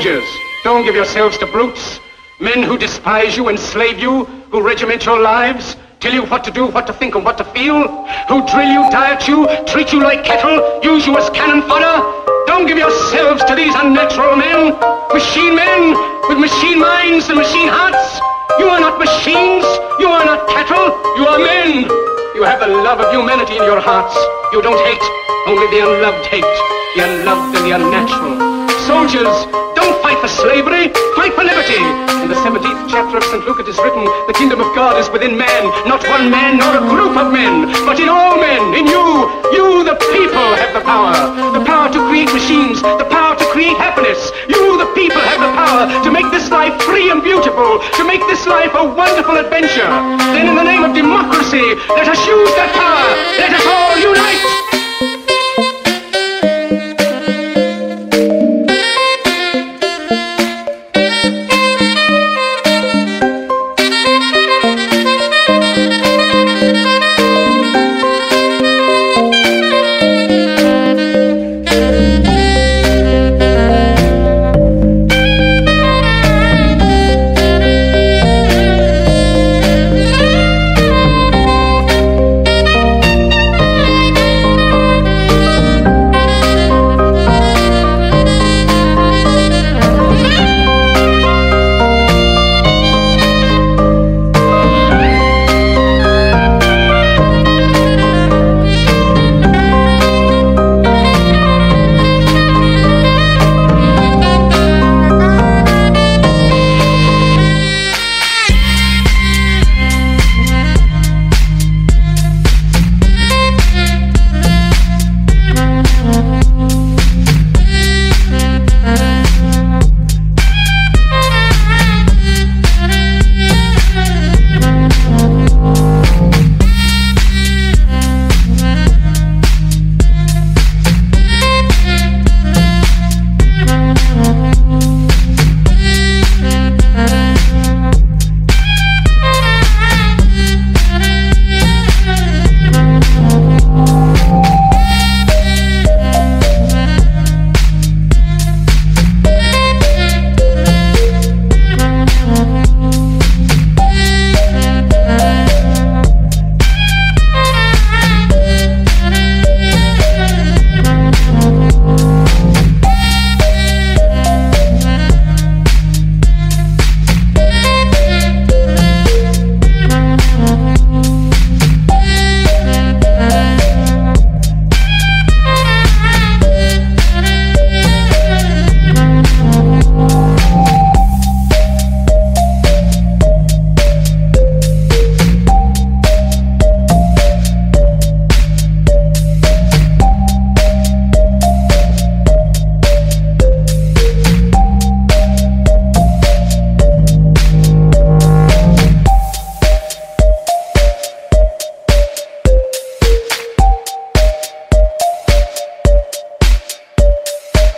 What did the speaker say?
Soldiers, don't give yourselves to brutes. Men who despise you, enslave you, who regiment your lives, tell you what to do, what to think, and what to feel, who drill you, diet you, treat you like cattle, use you as cannon fodder. Don't give yourselves to these unnatural men with machine minds and machine hearts. You are not machines, you are not cattle, you are men. You have the love of humanity in your hearts. You don't hate, only the unloved hate, the unloved and the unnatural. Soldiers, don't fight for slavery, fight for liberty. In the 17th chapter of St. Luke it is written, the kingdom of God is within man, not one man nor a group of men, but in all men, in you. You, the people, have the power to create machines, the power to create happiness. You, the people, have the power to make this life free and beautiful, to make this life a wonderful adventure. Then in the name of democracy, let us use that power